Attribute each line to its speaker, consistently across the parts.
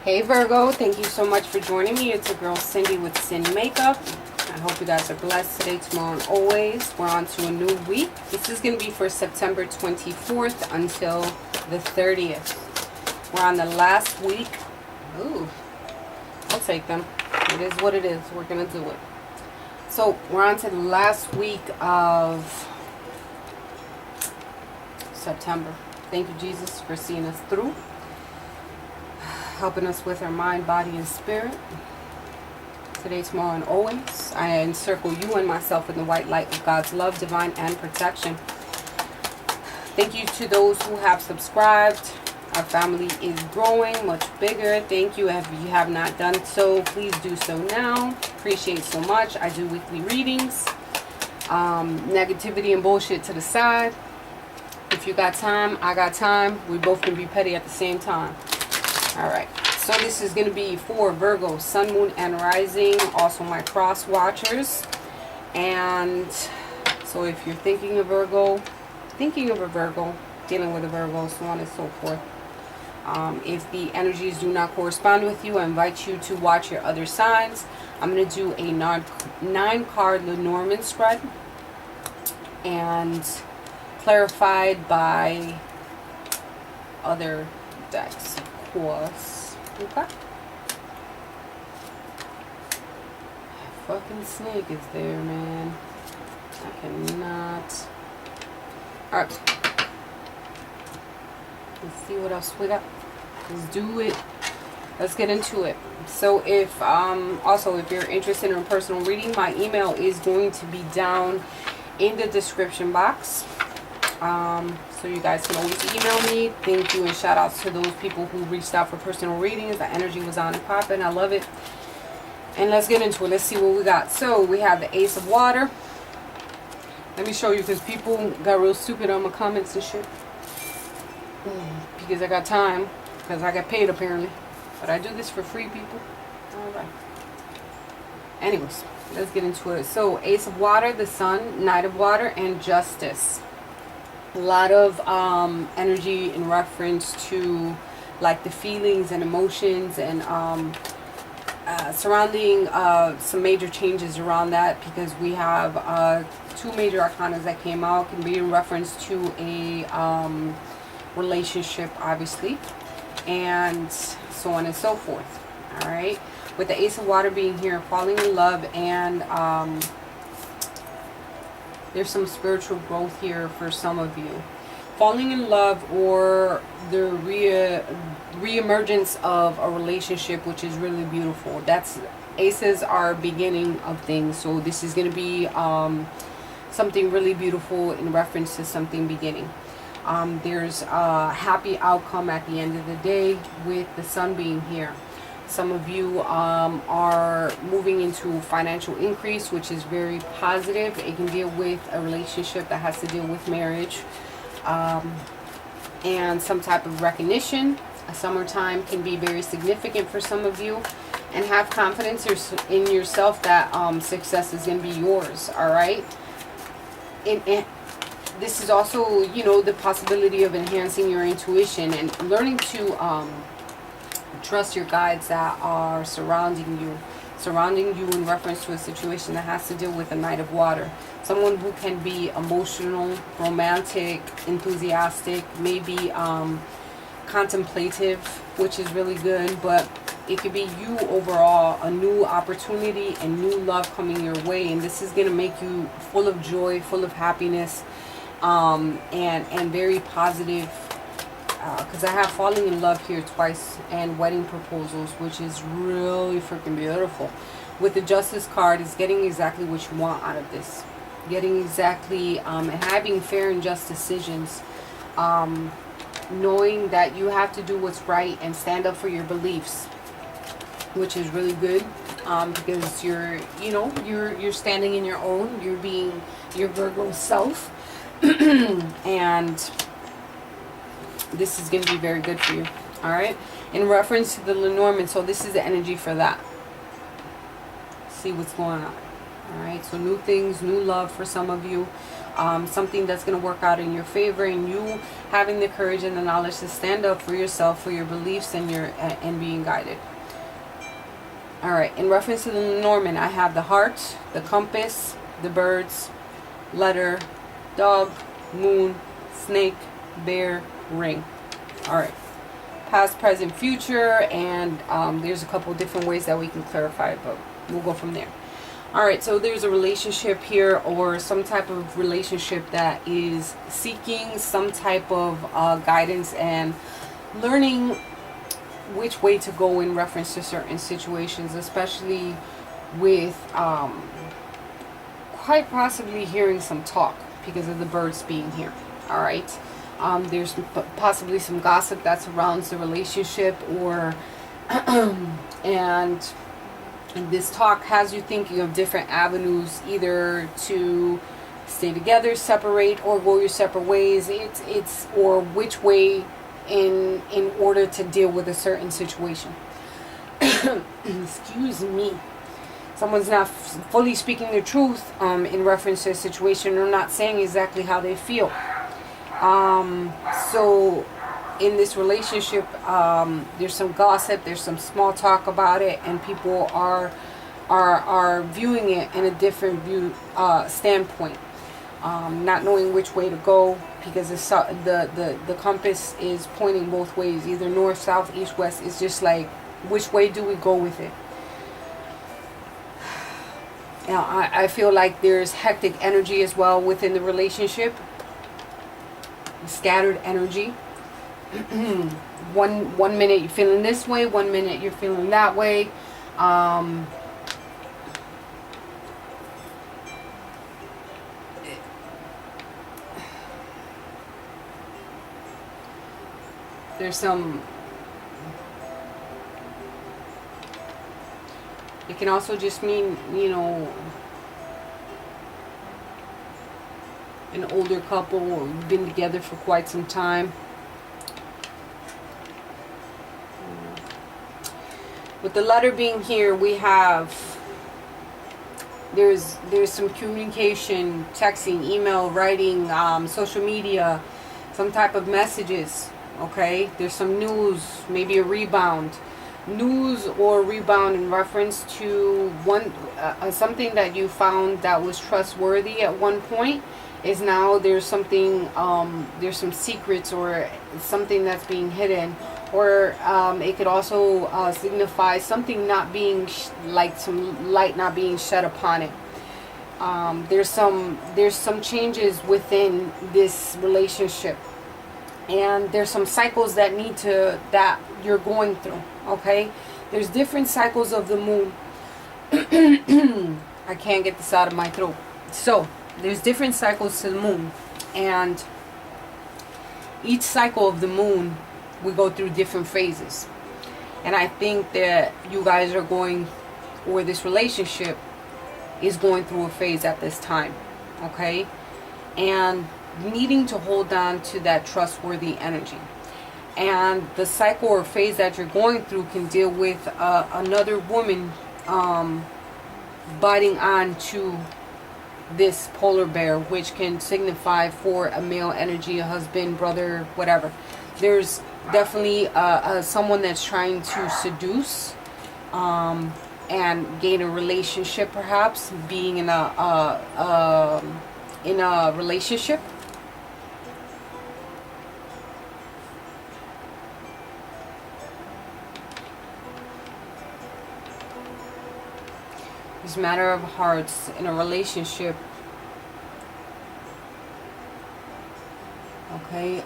Speaker 1: Hey Virgo, thank you so much for joining me. It's your girl Cindy with Sin Makeup. I hope you guys are blessed today, tomorrow, and always. We're on to a new week. This is going to be for September 24th until the 30th. We're on the last week. Ooh, I'll take them. It is what it is. We're going to do it. So we're on to the last week of September. Thank you, Jesus, for seeing us through, helping us with our mind, body, and spirit. Today, tomorrow, and always. I encircle you and myself in the white light of God's love, divine, and protection. Thank you to those who have subscribed. Our family is growing, much bigger. Thank you. If you have not done so, please do so now. Appreciate so much. I do weekly readings. Negativity and bullshit to the side. If you got time, I got time. We both can be petty at the same time. Alright, so this is going to be for Virgo, Sun, Moon, and Rising. Also my cross watchers. And so if you're thinking of Virgo, dealing with a Virgo, so on and so forth. If the energies do not correspond with you, I invite you to watch your other signs. I'm going to do a 9-card Lenormand spread. And clarified by other decks. Okay. Fucking snake is there, man. I cannot. Alright. Let's see what else we got. Let's do it. Let's get into it. So if also if you're interested in a personal reading, my email is going to be down in the description box. So you guys can always email me. Thank you and shout outs to those people who reached out for personal readings. The energy was on and popping. I love it. And let's get into it. Let's see what we got. So we have the Ace of Water. Let me show you because people got real stupid on my comments and shit. Because I got time. Because I got paid apparently. But I do this for free, people. Alright. Anyways, let's get into it. So Ace of Water, the Sun, Knight of Water, and Justice. A lot of energy in reference to like the feelings and emotions and surrounding some major changes around that, because we have 2 major arcana that came out. Can be in reference to a relationship, obviously, and so on and so forth. All right, with the Ace of Water being here, falling in love, and there's some spiritual growth here for some of you. Falling in love, or the re-emergence of a relationship, which is really beautiful. That's, aces are beginning of things. So this is going to be something really beautiful in reference to something beginning. There's a happy outcome at the end of the day with the Sun being here. Some of you are moving into financial increase, which is very positive. It can deal with a relationship that has to deal with marriage, and some type of recognition. A summertime can be very significant for some of you, and have confidence in yourself that success is going to be yours. All right. This is also, you know, the possibility of enhancing your intuition and learning to trust your guides that are surrounding you in reference to a situation that has to deal with a Knight of Water. Someone who can be emotional, romantic, enthusiastic, maybe contemplative, which is really good, but it could be you overall, a new opportunity and new love coming your way, and this is going to make you full of joy, full of happiness, and very positive. Because I have falling in love here twice, and wedding proposals, which is really freaking beautiful. With the Justice card, is getting exactly what you want out of this. Getting exactly, and having fair and just decisions. Knowing that you have to do what's right and stand up for your beliefs, which is really good. Because you're standing in your own. You're being your Virgo self. And this is going to be very good for you. All right, in reference to the Lenormand, so this is the energy for that. See what's going on. All right, so new things, new love for some of you. something that's going to work out in your favor, and you having the courage and the knowledge to stand up for yourself, for your beliefs, and being guided. All right, in reference to the Norman, I have the heart, the compass, the birds, letter, dog, moon, snake, bear, ring. All right, past, present, future, and there's a couple different ways that we can clarify it, but we'll go from there. All right, so there's a relationship here, or some type of relationship that is seeking some type of guidance and learning which way to go in reference to certain situations, especially with quite possibly hearing some talk because of the birds being here. All right, there's possibly some gossip that surrounds the relationship, or and this talk has you thinking of different avenues, either to stay together, separate, or go your separate ways. It's or which way in order to deal with a certain situation. Excuse me. Someone's not fully speaking the truth in reference to a situation, or not saying exactly how they feel. So in this relationship, there's some gossip, there's some small talk about it, and people are viewing it in a different standpoint, not knowing which way to go, because the compass is pointing both ways, either north, south, east, west. It's just like, which way do we go with it? Now, I feel like there's hectic energy as well within the relationship, scattered energy. one minute you're feeling this way, one minute you're feeling that way. There's some, it can also just mean, you know, an older couple, or you've been together for quite some time. With the letter being here, we have, there's some communication, texting, email, writing, social media, some type of messages. Okay, there's some news, maybe a rebound, news or rebound in reference to something that you found that was trustworthy at one point. Is now there's something, there's some secrets or something that's being hidden, or it could also signify something not being like some light not being shed upon it. There's some changes within this relationship, and there's some cycles that you're going through. Okay, there's different cycles of the moon. I can't get this out of my throat. So there's different cycles to the moon, and each cycle of the moon we go through different phases. And I think that you guys are going, or this relationship is going through a phase at this time. Okay, and needing to hold on to that trustworthy energy. And the cycle or phase that you're going through can deal with another woman biting on to this polar bear, which can signify for a male energy, a husband, brother, whatever. There's definitely someone that's trying to seduce and gain a relationship, perhaps being in a relationship. This matter of hearts in a relationship. Okay,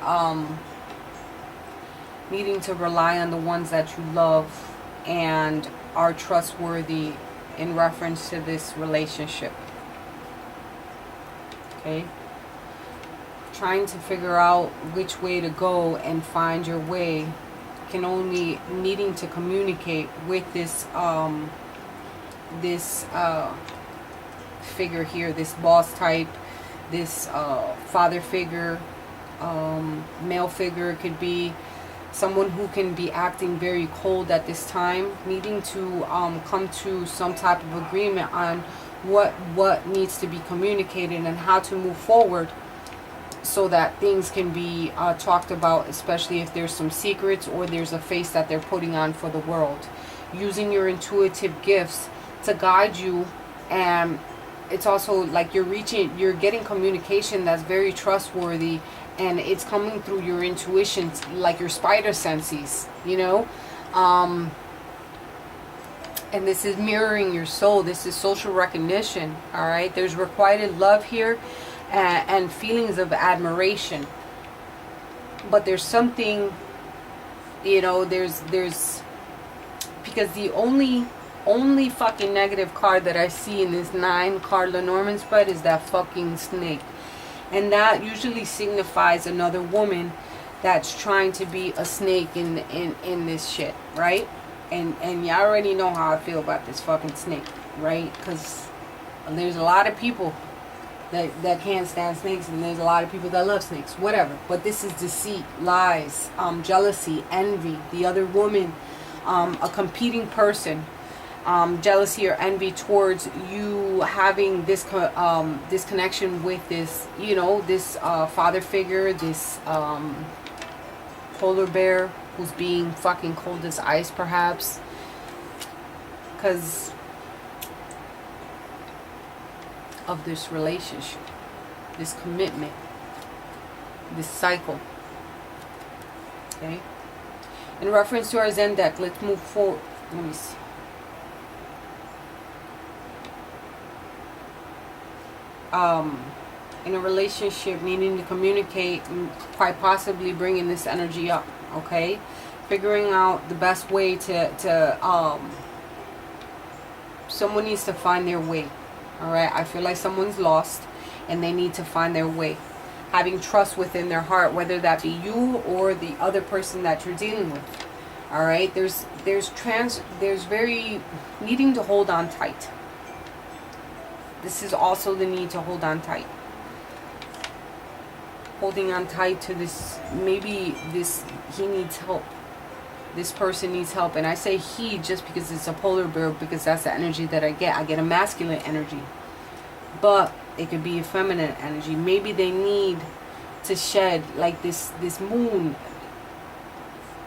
Speaker 1: needing to rely on the ones that you love and are trustworthy in reference to this relationship. Okay, trying to figure out which way to go and find your way, can only needing to communicate with this figure here, this boss type, this father figure, male figure. It could be someone who can be acting very cold at this time, needing to come to some type of agreement on what needs to be communicated and how to move forward, so that things can be talked about, especially if there's some secrets or there's a face that they're putting on for the world. Using your intuitive gifts to guide you, and it's also like you're getting communication that's very trustworthy, and it's coming through your intuition, like your spider senses, you know. And this is mirroring your soul. This is social recognition. All right, there's requited love here, and feelings of admiration. But there's something, you know, there's because the only fucking negative card that I see in this 9 card Lenormand spread is that fucking snake. And that usually signifies another woman that's trying to be a snake in this shit, right? And you already know how I feel about this fucking snake, right? Because there's a lot of people that can't stand snakes, and there's a lot of people that love snakes, whatever. But this is deceit, lies, jealousy, envy, the other woman, a competing person, jealousy or envy towards you having this this connection with this, you know, this father figure, this polar bear who's being fucking cold as ice, perhaps, because of this relationship, this commitment, this cycle. Okay, in reference to our Zen deck, let's move forward. Let me see. In a relationship, needing to communicate, quite possibly bringing this energy up. Okay, figuring out the best way to someone needs to find their way. All right, I feel like someone's lost and they need to find their way. Having trust within their heart, whether that be you or the other person that you're dealing with. All right, there's very needing to hold on tight. This is also the need to hold on tight. Holding on tight to this, maybe this, he needs help. This person needs help. And I say he just because it's a polar bear, because that's the energy that I get. I get a masculine energy. But it could be a feminine energy. Maybe they need to shed, like this moon.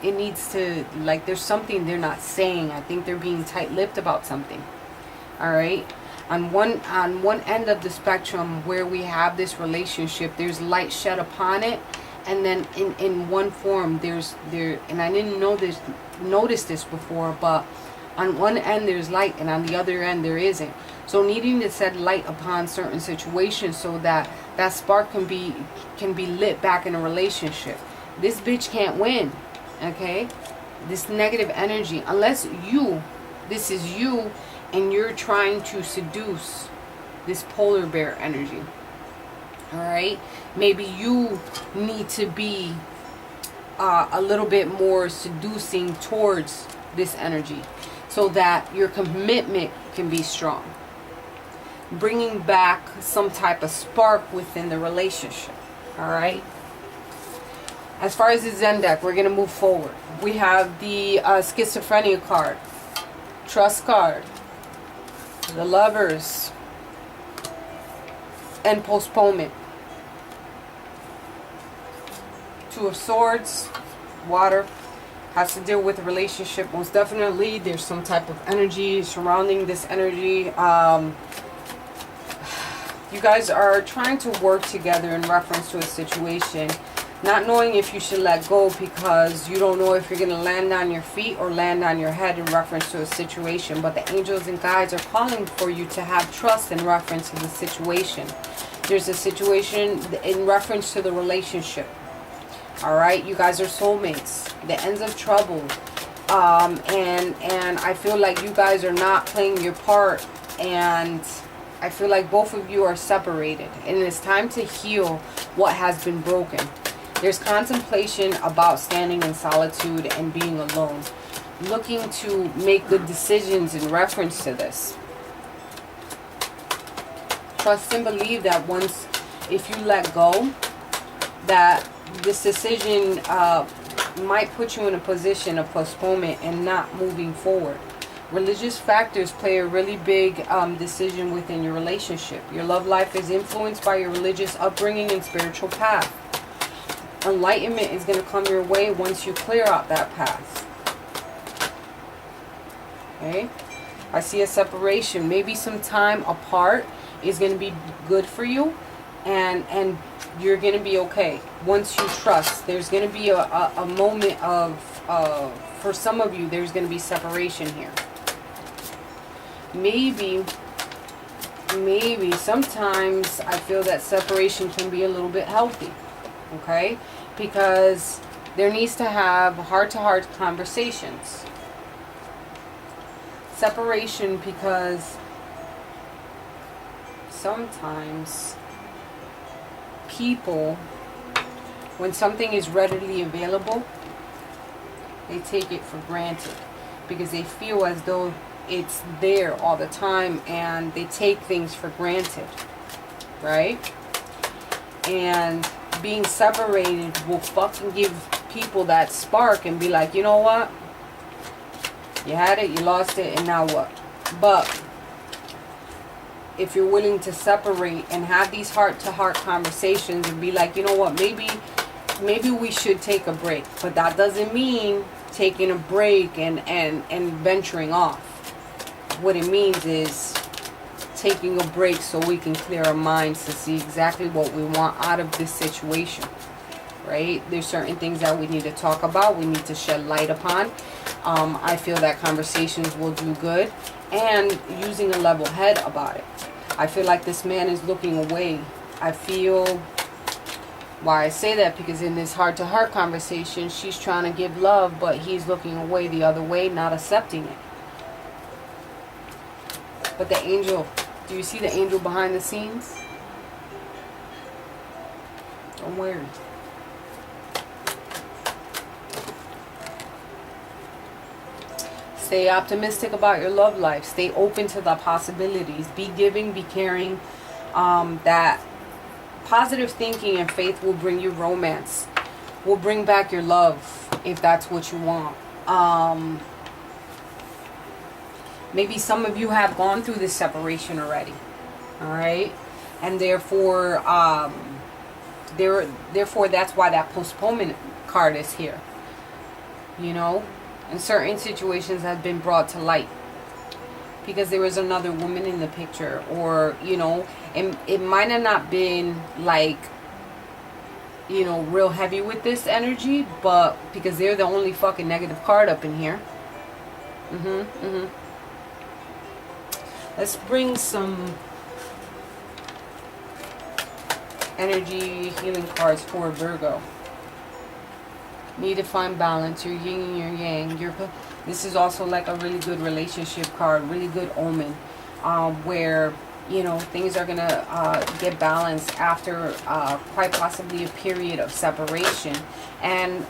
Speaker 1: It needs to, like, there's something they're not saying. I think they're being tight-lipped about something. All right? On one end of the spectrum where we have this relationship, there's light shed upon it, and then in one form and I didn't notice this before, but on one end there's light and on the other end there isn't. So needing to set light upon certain situations so that that spark can be lit back in a relationship. This bitch can't win. Okay, this negative energy, unless this is you and you're trying to seduce this polar bear energy. All right, maybe you need to be a little bit more seducing towards this energy so that your commitment can be strong, bringing back some type of spark within the relationship. All right. As far as the Zen deck, we're going to move forward. We have the schizophrenia card, trust card, the lovers, and postponement. Two of Swords, water, has to deal with a relationship. Most definitely, there's some type of energy surrounding this energy. You guys are trying to work together in reference to a situation. Not knowing if you should let go because you don't know if you're going to land on your feet or land on your head in reference to a situation. But the angels and guides are calling for you to have trust in reference to the situation. There's a situation in reference to the relationship. All right, you guys are soulmates. The ends of trouble. And I feel like you guys are not playing your part. And I feel like both of you are separated. And it's time to heal what has been broken. There's contemplation about standing in solitude and being alone. Looking to make good decisions in reference to this. Trust and believe that once, if you let go, that this decision might put you in a position of postponement and not moving forward. Religious factors play a really big decision within your relationship. Your love life is influenced by your religious upbringing and spiritual path. Enlightenment is going to come your way once you clear out that path. Okay? I see a separation. Maybe some time apart is going to be good for you. And you're going to be okay. Once you trust, there's going to be a moment of, for some of you, there's going to be separation here. Maybe sometimes I feel that separation can be a little bit healthy. Okay? Because there needs to have heart-to-heart conversations. Separation, because sometimes people, when something is readily available, they take it for granted because they feel as though it's there all the time, and they take things for granted, right? And being separated will fucking give people that spark and be like, you know what? You had it, you lost it, and now what? But if you're willing to separate and have these heart-to-heart conversations and be like, you know what, maybe we should take a break. But that doesn't mean taking a break and venturing off. What it means is taking a break so we can clear our minds to see exactly what we want out of this situation. Right? There's certain things that we need to talk about. We need to shed light upon. I feel that conversations will do good. And using a level head about it. I feel like this man is looking away. I feel, why I say that, because in this heart-to-heart conversation, she's trying to give love, but he's looking away the other way, not accepting it. But the angel, do you see the angel behind the scenes? Don't worry. Stay optimistic about your love life. Stay open to the possibilities. Be giving, be caring. That positive thinking and faith will bring you romance. Will bring back your love if that's what you want. Maybe some of you have gone through this separation already. Alright? And therefore, that's why that postponement card is here. You know? And certain situations have been brought to light because there was another woman in the picture, or you know, it might have not been like, you know, real heavy with this energy, but because they're the only fucking negative card up in here. Let's bring some energy healing cards for Virgo. Need to find balance, your yin and your yang. This is also like a really good relationship card, really good omen, where, you know, things are gonna get balanced after quite possibly a period of separation. And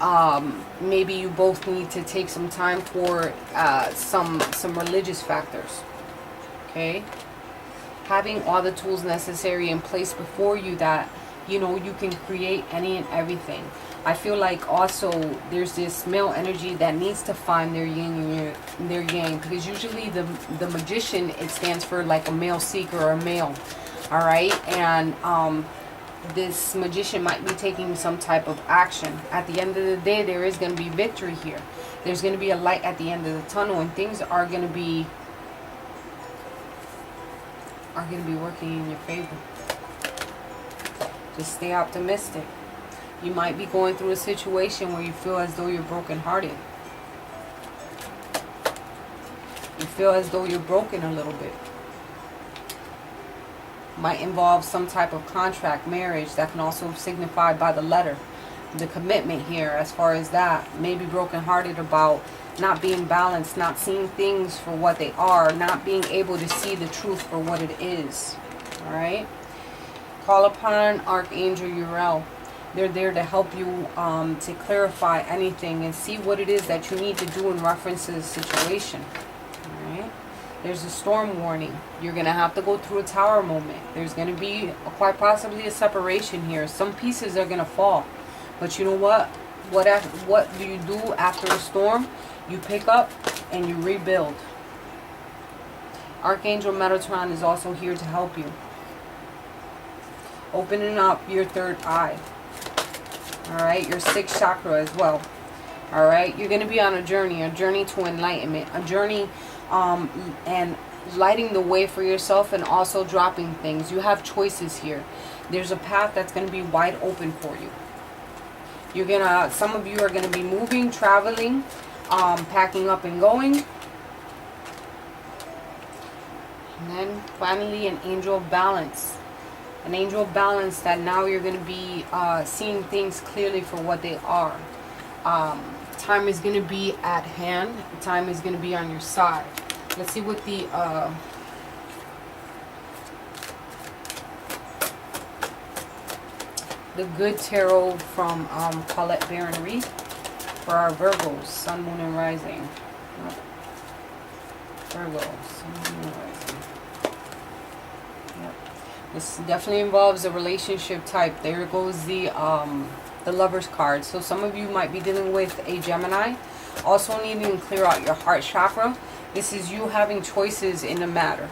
Speaker 1: maybe you both need to take some time for some religious factors. Okay? Having all the tools necessary in place before you that, you know, you can create any and everything. I feel like also there's this male energy that needs to find their yin and their yang, because usually the magician, it stands for like a male seeker or a male. Alright? And this magician might be taking some type of action. At the end of the day, there is going to be victory here. There's going to be a light at the end of the tunnel, and things are going to be working in your favor. Just stay optimistic. You might be going through a situation where you feel as though you're brokenhearted. You feel as though you're broken a little bit. Might involve some type of contract, marriage. That can also signify by the letter. The commitment here, as far as that. Maybe brokenhearted about not being balanced, not seeing things for what they are, not being able to see the truth for what it is. Alright? Call upon Archangel Uriel. They're there to help you to clarify anything and see what it is that you need to do in reference to the situation. Alright? There's a storm warning. You're going to have to go through a tower moment. There's going to be quite possibly a separation here. Some pieces are going to fall. But you know what? What do you do after a storm? You pick up and you rebuild. Archangel Metatron is also here to help you. Opening up your third eye. Alright, your sixth chakra as well. Alright, you're going to be on a journey to enlightenment. A journey and lighting the way for yourself, and also dropping things. You have choices here. There's a path that's going to be wide open for you. You're going to, some of you are going to be moving, traveling, packing up and going. And then finally an angel of balance. An angel of balance, that now you're going to be seeing things clearly for what they are. Time is going to be at hand. Time is going to be on your side. Let's see what the good tarot from Colette Baron Reed for our Virgos, Sun, Moon, and Rising. Virgo, Sun, Moon, and Rising. Yep. This definitely involves a relationship type. There goes the Lover's card. So some of you might be dealing with a Gemini. Also needing to clear out your heart chakra. This is you having choices in the matter.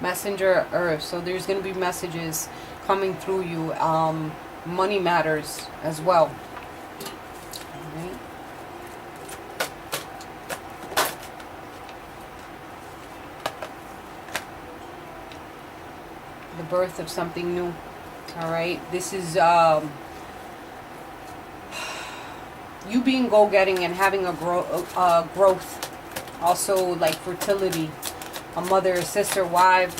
Speaker 1: Messenger Earth. So there's going to be messages coming through you. Money matters as well. Alright. The birth of something new. Alright. This is you being go-getting and having a growth. Also like fertility. A mother, a sister, wife.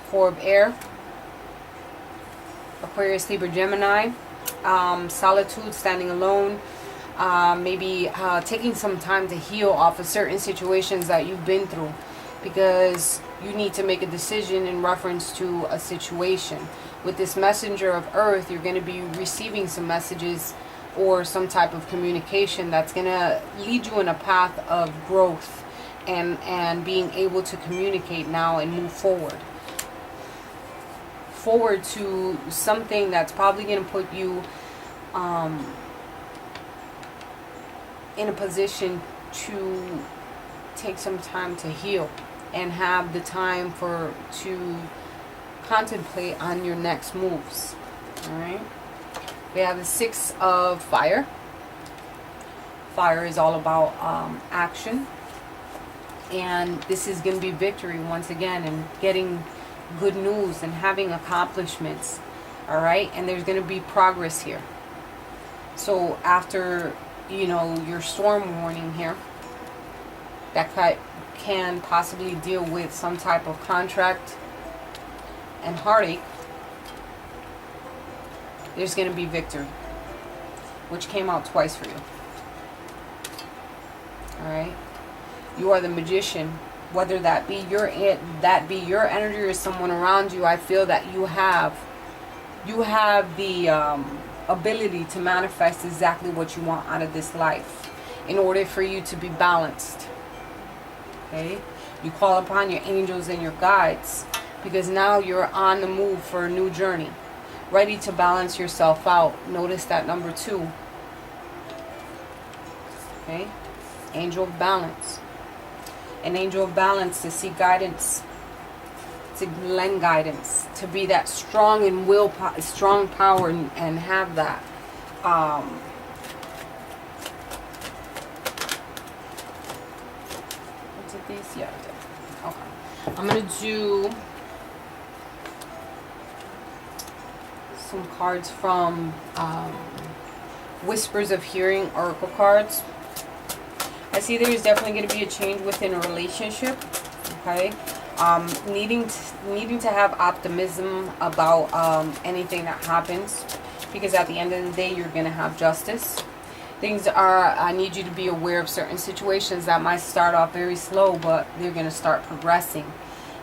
Speaker 1: Four of air. Aquarius, Libra, Gemini. Solitude, standing alone. Maybe taking some time to heal off of certain situations that you've been through. Because you need to make a decision in reference to a situation. With this messenger of earth, you're going to be receiving some messages or some type of communication that's going to lead you in a path of growth and being able to communicate now and move forward. Forward to something that's probably going to put you in a position to take some time to heal and have the time to contemplate on your next moves. Alright. We have the Six of Fire. Fire is all about action. And this is going to be victory once again, and getting good news and having accomplishments. Alright. And there's going to be progress here. So after, you know, your storm warning here, that can possibly deal with some type of contract and heartache, there's going to be victory, which came out twice for you. All right, you are the magician. Whether that be your energy or someone around you, I feel that you have the ability to manifest exactly what you want out of this life, in order for you to be balanced. Okay, you call upon your angels and your guides, because now you're on the move for a new journey, ready to balance yourself out. Notice that number 2. Okay, angel of balance. An angel of balance to seek guidance, to lend guidance, to be that strong in strong power, and have that. What did these? Yeah, okay. I'm gonna do some cards from Whispers of Hearing Oracle cards. I see there's definitely going to be a change within a relationship. Okay, needing to have optimism about anything that happens, because at the end of the day you're going to have justice. I need you to be aware of certain situations that might start off very slow, but they're going to start progressing,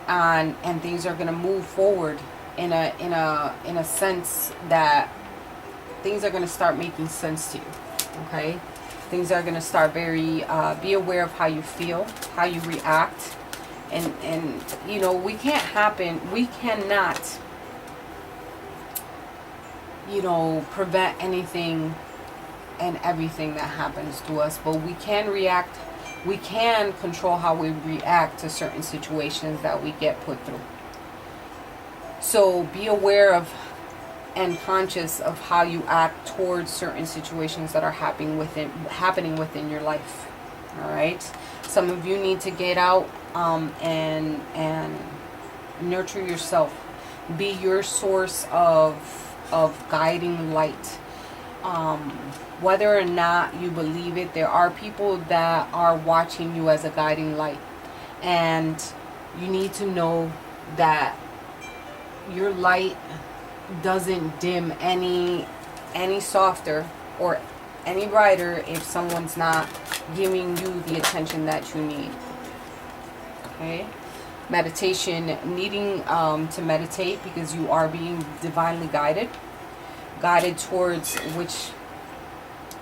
Speaker 1: and things are going to move forward in a sense that things are going to start making sense to you. Okay, things are going to start very be aware of how you feel, how you react, and you know, we cannot you know, prevent anything and everything that happens to us, but we can react. We can control how we react to certain situations that we get put through. So be aware of and conscious of how you act towards certain situations that are happening within your life. All right. Some of you need to get out and nurture yourself. Be your source of guiding light. Whether or not you believe it, there are people that are watching you as a guiding light, and you need to know that your light doesn't dim any softer or any brighter if someone's not giving you the attention that you need. Okay. Meditation, needing to meditate because you are being divinely guided towards which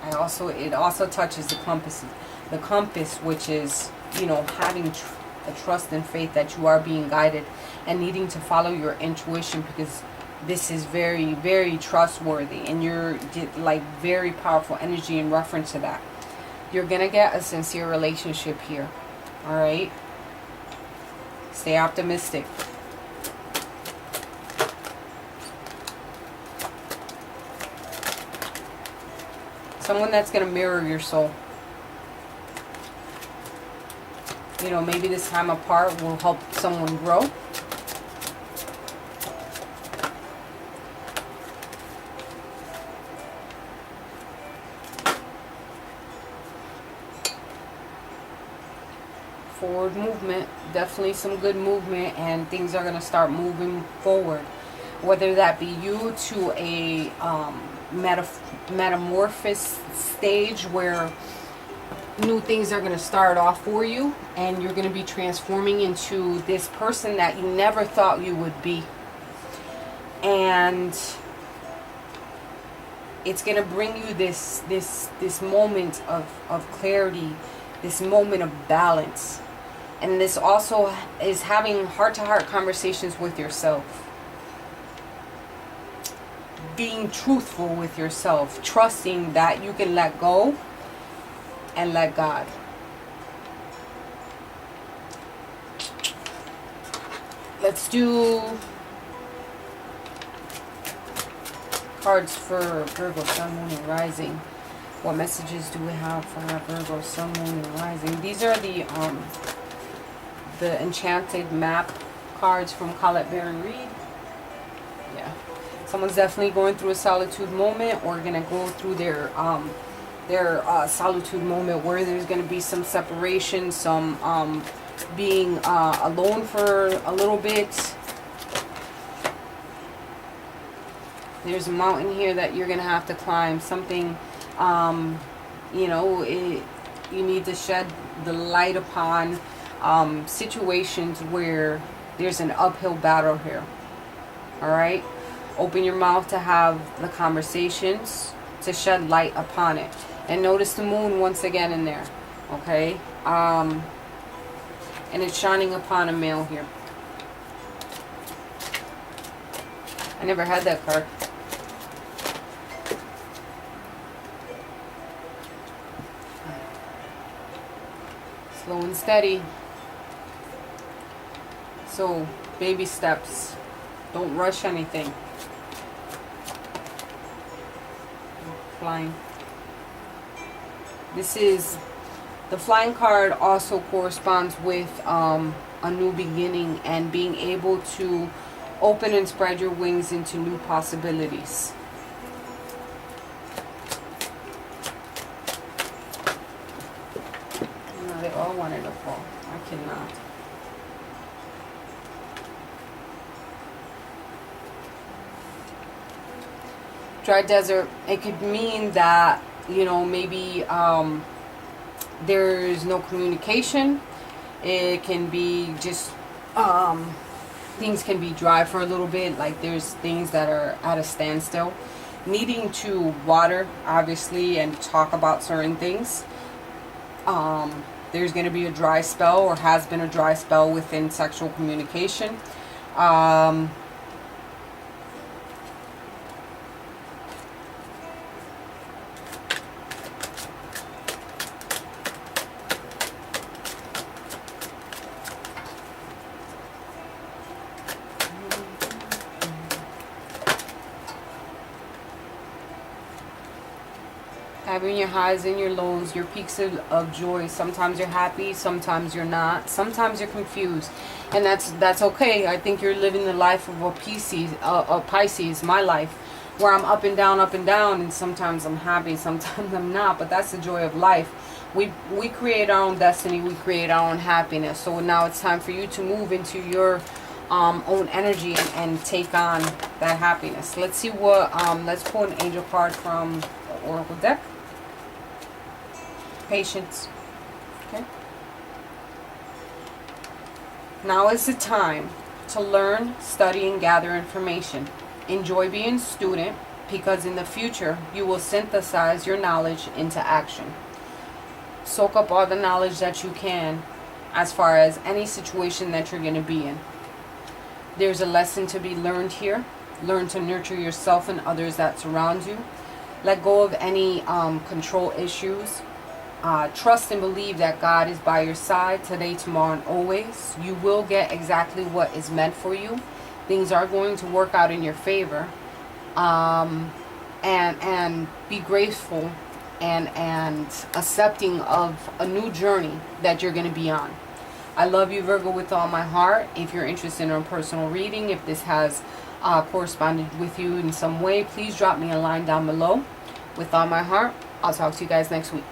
Speaker 1: it also touches the compass, which is, you know, having a trust and faith that you are being guided and needing to follow your intuition, because this is very, very trustworthy, and you're like very powerful energy in reference to that. You're gonna get a sincere relationship here. All right. Stay optimistic. Someone that's going to mirror your soul. You know, maybe this time apart will help someone grow. Forward movement, definitely some good movement, and things are going to start moving forward. Whether that be you to a metamorphosis stage where new things are going to start off for you, and you're going to be transforming into this person that you never thought you would be. And it's going to bring you this moment of clarity, this moment of balance. And this also is having heart-to-heart conversations with yourself. Being truthful with yourself. Trusting that you can let go and let God. Let's do cards for Virgo, Sun, Moon, and Rising. What messages do we have for our Virgo, Sun, Moon, and Rising? These are the Enchanted Map cards from Colette Berry Reed. Yeah. Someone's definitely going through a solitude moment, or going to go through their solitude moment where there's going to be some separation, some being alone for a little bit. There's a mountain here that you're going to have to climb. Something, you know, you need to shed the light upon situations where there's an uphill battle here. All right. Open your mouth to have the conversations, to shed light upon it. And notice the moon once again in there. Okay. And it's shining upon a male here. I never had that card. Slow and steady. So, baby steps. Don't rush anything. Flying. This is the flying card. Also corresponds with a new beginning and being able to open and spread your wings into new possibilities. No, they all wanted to fall. I cannot. Dry desert, it could mean that, you know, maybe there's no communication. It can be just things can be dry for a little bit, like there's things that are at a standstill, needing to water obviously and talk about certain things. There's going to be a dry spell, or has been a dry spell within sexual communication. Having your highs and your lows, your peaks of joy. Sometimes you're happy, sometimes you're not. Sometimes you're confused. And that's okay. I think you're living the life of a Pisces, my life, where I'm up and down, and sometimes I'm happy, sometimes I'm not. But that's the joy of life. We create our own destiny, we create our own happiness. So now it's time for you to move into your own energy and take on that happiness. Let's see what, let's pull an angel card from the Oracle deck. Patience. Okay. Now is the time to learn, study, and gather information. Enjoy being a student, because in the future you will synthesize your knowledge into action. Soak up all the knowledge that you can as far as any situation that you're going to be in. There's a lesson to be learned here. Learn to nurture yourself and others that surround you. Let go of any control issues. Trust and believe that God is by your side today, tomorrow, and always. You will get exactly what is meant for you. Things are going to work out in your favor. And be grateful and accepting of a new journey that you're going to be on. I love you, Virgo, with all my heart. If you're interested in a personal reading, if this has corresponded with you in some way, please drop me a line down below. With all my heart, I'll talk to you guys next week.